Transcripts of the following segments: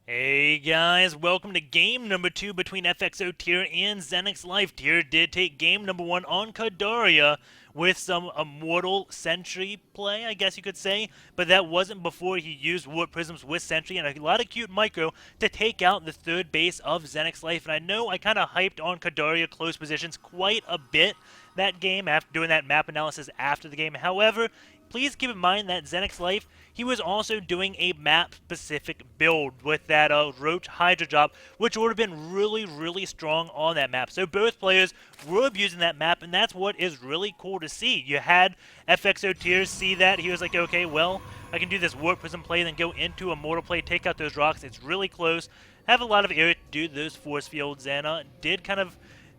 Hey guys, welcome to game number 2 between FXO.Tear and ZeNEX.Life. Tear did take game number 1 on Kadaria with some Immortal Sentry play, I guess you could say, but that wasn't before he used Warp Prisms with Sentry and a lot of cute micro to take out the third base of ZeNEX.Life. And I know I kind of hyped on Kadaria close positions quite a bit that game after doing that map analysis after the game. However, please keep in mind that ZeNEX.Life, he was also doing a map-specific build with that Roach Hydra drop, which would have been really, really strong on that map. So both players were abusing that map, and that's what is really cool to see. You had FXO.Tear see that. He was like, okay, well, I can do this Warp Prism play, then go into a Mortal play, take out those rocks. It's really close. Have a lot of area to do those force fields, and did kind of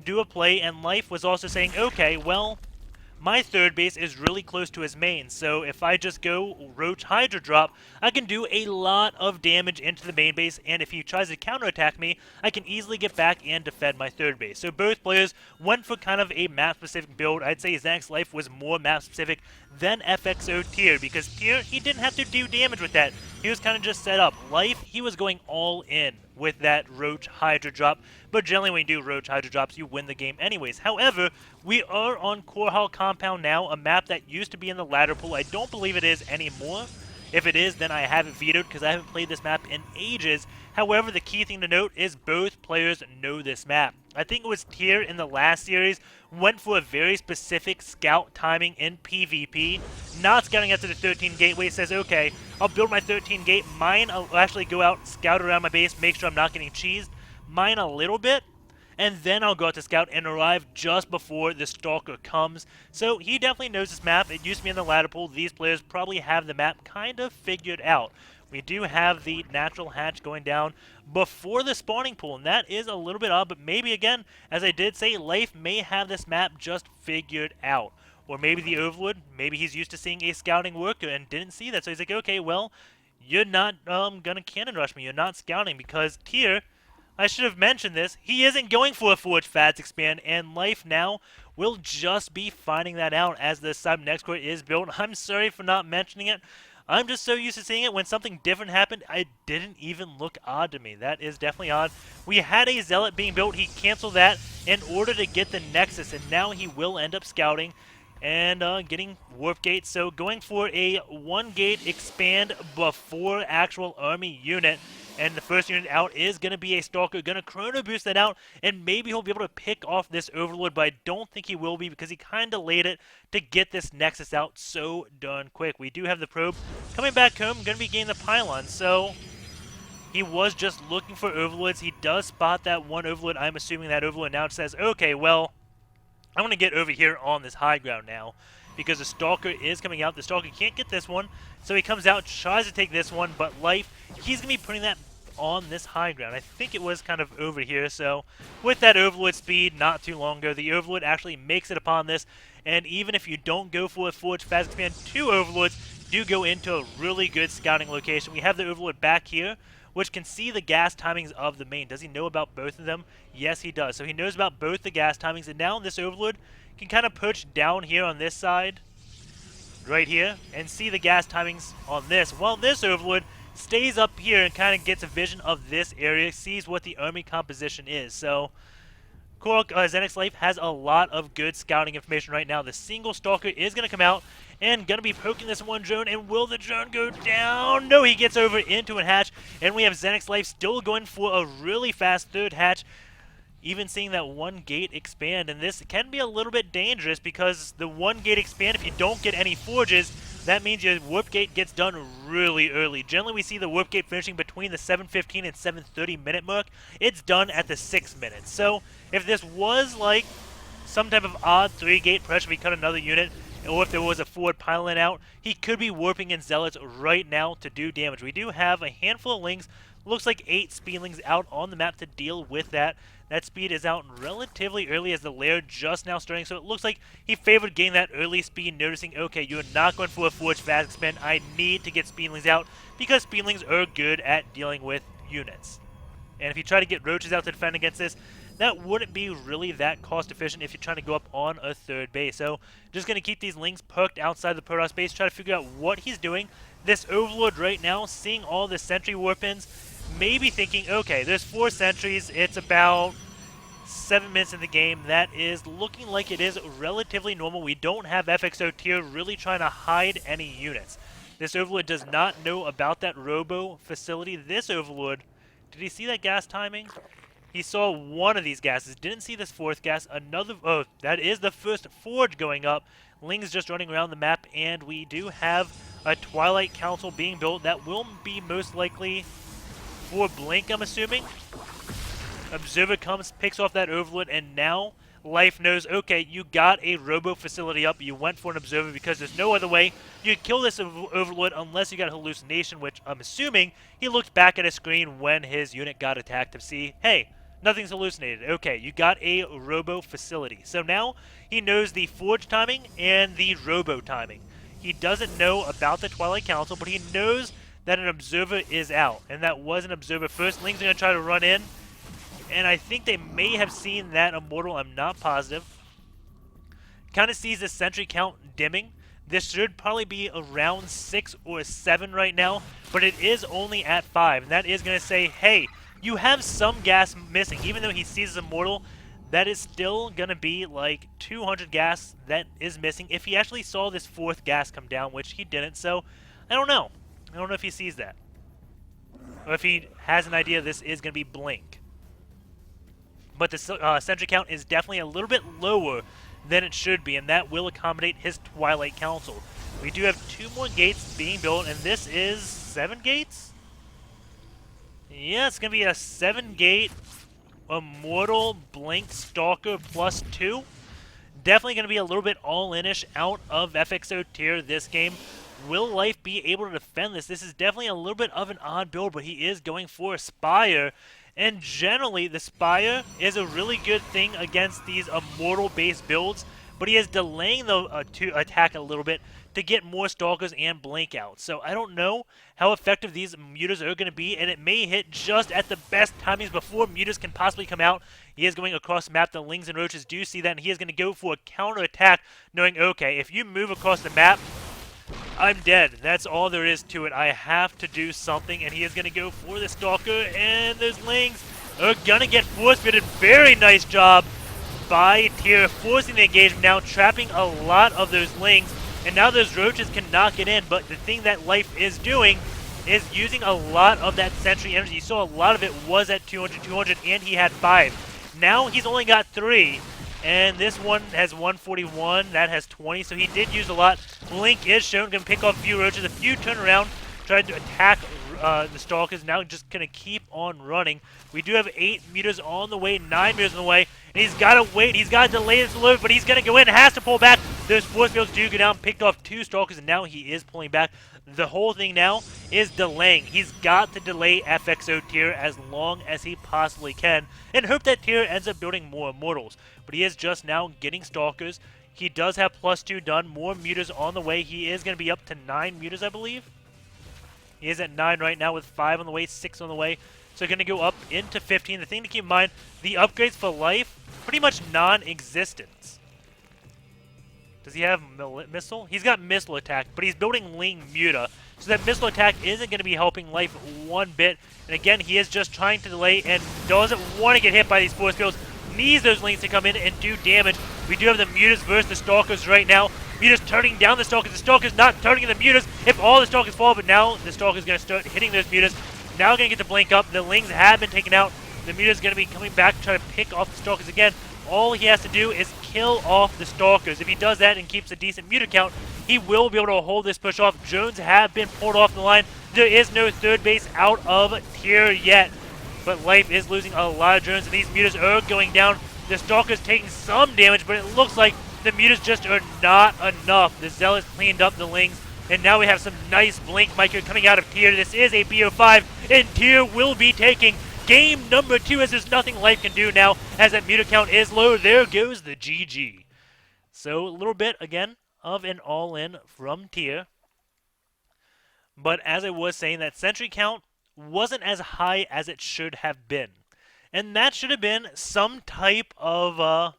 do a play, and Life was also saying, okay, well, my third base is really close to his main, so if I just go Roach Hydra drop, I can do a lot of damage into the main base, and if he tries to counterattack me, I can easily get back and defend my third base. So both players went for kind of a map-specific build. I'd say ZeNEX.Life was more map-specific than FXO.Tear, because Tear, he didn't have to do damage with that. He was kind of just set up. Life, he was going all in with that Roach Hydra drop, but generally when you do Roach Hydra drops, you win the game anyways. However, we are on Korhal Compound now, a map that used to be in the ladder pool. I don't believe it is anymore. If it is, then I have it vetoed because I haven't played this map in ages. However, the key thing to note is both players know this map. I think it was Tear in the last series went for a very specific scout timing in PvP, not scouting after the 13 gateway. Says, okay, I'll build my 13 gate, mine, I'll actually go out, scout around my base, make sure I'm not getting cheesed, mine a little bit, and then I'll go out to scout and arrive just before the Stalker comes. So he definitely knows this map. It used to be in the ladder pool. These players probably have the map kind of figured out. We do have the natural hatch going down before the spawning pool, and that is a little bit odd, but maybe, again, as I did say, Life may have this map just figured out. Or maybe the Overlord, maybe he's used to seeing a scouting worker and didn't see that, so he's like, okay, well, you're not gonna cannon rush me, you're not scouting, because Tear, I should have mentioned this, he isn't going for a Forge Fats expand, and Life now will just be finding that out as the sub next court is built. I'm sorry for not mentioning it. I'm just so used to seeing it. When something different happened, it didn't even look odd to me. That is definitely odd. We had a Zealot being built. He canceled that in order to get the Nexus, and now he will end up scouting and getting Warp Gate. So going for a 1-gate expand before actual army unit. And the first unit out is going to be a Stalker. Going to Chrono Boost that out, and maybe he'll be able to pick off this Overlord, but I don't think he will be because he kind of laid it to get this Nexus out so darn quick. We do have the Probe coming back home, going to be getting the Pylon, so he was just looking for Overlords. He does spot that one Overlord. I'm assuming that Overlord now says, okay, well, I want to get over here on this high ground now because the Stalker is coming out. The Stalker can't get this one, so he comes out, tries to take this one, but Life, he's going to be putting that on this high ground. I think it was kind of over here, so with that Overlord speed not too long ago, the Overlord actually makes it upon this, and even if you don't go for a Forge Fast Expand, 2 Overlords do go into a really good scouting location. We have the Overlord back here, which can see the gas timings of the main. Does he know about both of them? Yes, he does. So he knows about both the gas timings, and now this Overlord can kind of push down here on this side, right here, and see the gas timings on this, while this Overlord stays up here and kind of gets a vision of this area, sees what the army composition is. So ZeNEX.Life has a lot of good scouting information right now. The single Stalker is going to come out and going to be poking this one drone, and will the drone go down? No, he gets over into a hatch, and we have ZeNEX.Life still going for a really fast third hatch, even seeing that 1-gate expand, and this can be a little bit dangerous because the 1-gate expand, if you don't get any forges, that means your Warp Gate gets done really early. Generally, we see the Warp Gate finishing between the 7:15 and 7:30 minute mark. It's done at the 6 minutes. So if this was like some type of odd 3-gate pressure, we cut another unit, or if there was a forward pylon out, he could be warping in Zealots right now to do damage. We do have a handful of Lings, looks like 8 Speedlings out on the map to deal with that. That speed is out relatively early as the lair just now starting, so it looks like he favored getting that early speed, noticing, okay, you're not going for a Forge Fast Expand. I need to get Speedlings out because Speedlings are good at dealing with units. And if you try to get Roaches out to defend against this, that wouldn't be really that cost efficient if you're trying to go up on a third base. So just going to keep these Lings perked outside the Protoss base, try to figure out what he's doing. This Overlord right now, seeing all the Sentry Warpins, maybe thinking, okay, there's 4 sentries, it's about 7 minutes in the game. That is looking like it is relatively normal. We don't have FXO.Tear really trying to hide any units. This Overlord does not know about that Robo facility. This Overlord, did he see that gas timing? He saw one of these gases, didn't see this 4th gas. Another, oh, that is the first forge going up. Ling's just running around the map, and we do have a Twilight Council being built. That will be most likely for Blink, I'm assuming. Observer comes, picks off that Overlord, and now Life knows, okay, you got a Robo facility up. You went for an Observer because there's no other way you'd kill this Overlord unless you got a hallucination, which I'm assuming he looked back at a screen when his unit got attacked to see, hey, nothing's hallucinated. Okay, you got a Robo facility. So now he knows the Forge timing and the Robo timing. He doesn't know about the Twilight Council, but he knows that an Observer is out, and that was an Observer first. Ling's going to try to run in, and I think they may have seen that Immortal. I'm not positive. Kind of sees the sentry count dimming. This should probably be around 6 or 7 right now, but it is only at 5. And that is going to say, hey, you have some gas missing. Even though he sees Immortal, that is still going to be like 200 gas that is missing. If he actually saw this 4th gas come down, which he didn't, so I don't know. I don't know if he sees that. Or if he has an idea this is going to be Blink. But the sentry count is definitely a little bit lower than it should be, and that will accommodate his Twilight Council. We do have 2 more gates being built, and this is 7 gates? Yeah, it's going to be a 7-gate Immortal Blink Stalker plus 2. Definitely going to be a little bit all-in-ish out of FXO.Tear this game. Will Life be able to defend this? This is definitely a little bit of an odd build, but he is going for a Spire. And generally, the Spire is a really good thing against these Immortal-based builds, but he is delaying the to attack a little bit to get more Stalkers and Blink out. So I don't know how effective these Mutas are going to be, and it may hit just at the best timings before Mutas can possibly come out. He is going across the map. The Lings and Roaches do see that, and he is going to go for a counter-attack, knowing, okay, if you move across the map, I'm dead. That's all there is to it. I have to do something, and he is going to go for the Stalker, and those Lings are going to get force-fitted. Very nice job by Tear, forcing the engagement now, trapping a lot of those Lings, and now those Roaches cannot get in, but the thing that Life is doing is using a lot of that Sentry energy. You saw a lot of it was at 200, and he had 5. Now he's only got 3. And this one has 141, that has 20, so he did use a lot. Blink is shown, going to pick off a few Roaches, a few turn around, trying to attack the Stalkers, now just going to keep on running. We do have 8 Mutas on the way, 9 Mutas on the way, and he's got to wait, he's got to delay this a little bit, but he's going to go in, has to pull back. Those force fields do go down, picked off 2 Stalkers, and now he is pulling back. The whole thing now is delaying. He's got to delay FXO.Tear as long as he possibly can, and hope that Tear ends up building more Immortals. But he is just now getting Stalkers. He does have +2 done. More Mutas on the way. He is going to be up to 9 Mutas, I believe. He is at 9 right now with 5 on the way, 6 on the way. So going to go up into 15. The thing to keep in mind, the upgrades for Life, pretty much non-existent. Does he have Missile? He's got Missile Attack, but he's building Ling Muta. So that Missile Attack isn't going to be helping Life one bit. And again, he is just trying to delay and doesn't want to get hit by these force fields. Needs those Lings to come in and do damage. We do have the Mutas versus the Stalkers right now. Mutas turning down the Stalkers. The Stalkers not turning the Mutas if all the Stalkers fall, but now the Stalkers going to start hitting those Mutas. Now going to get the Blink up. The Lings have been taken out. The Mutas going to be coming back to try to pick off the Stalkers again. All he has to do is kill off the Stalkers. If he does that and keeps a decent Muta count, he will be able to hold this push off. Drones have been pulled off the line. There is no third base out of Tear yet, but Life is losing a lot of drones, and these Mutas are going down. The Stalker's taking some damage, but it looks like the Mutas just are not enough. The Zealots cleaned up the Lings, and now we have some nice Blink micro coming out of Tear. This is a BO5, and Tear will be taking game number 2, as there's nothing Life can do now, as that Muta count is low. There goes the GG. So a little bit, again, of an all-in from Tear. But as I was saying, that sentry count wasn't as high as it should have been. And that should have been some type of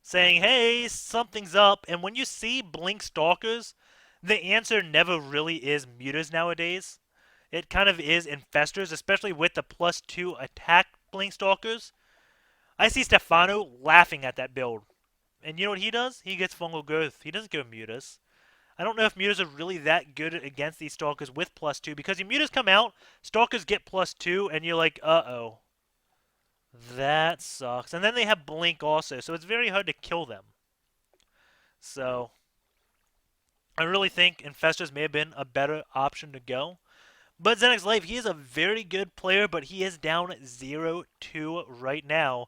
saying, hey, something's up. And when you see Blink Stalkers, the answer never really is Mutas nowadays. it kind of is Infestors, especially with the +2 attack Blink Stalkers. I see Stefano laughing at that build. And you know what he does? He gets Fungal Growth. He doesn't go Mutas. I don't know if Mutas are really that good against these Stalkers with +2, because your Mutas come out, Stalkers get +2, and you're like, uh-oh. That sucks. And then they have Blink also, so it's very hard to kill them. So, I really think Infestors may have been a better option to go. But ZeNEX.Life, he is a very good player, but he is down 0-2 right now.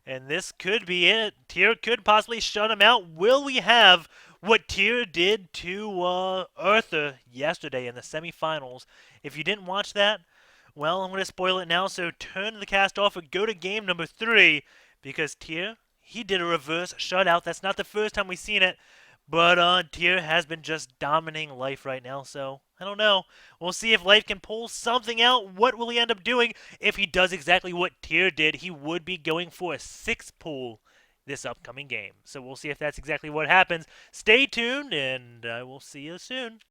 And this could be it. Tear could possibly shut him out. Will we have what Tear did to Arthur yesterday in the semifinals? If you didn't watch that, well, I'm going to spoil it now, so turn the cast off and go to game number 3, because Tear, he did a reverse shutout. That's not the first time we've seen it, but Tear has been just dominating Life right now, so I don't know. We'll see if Life can pull something out. What will he end up doing? If he does exactly what Tear did, he would be going for a 6 pull this upcoming game. So we'll see if that's exactly what happens. Stay tuned, and I will see you soon.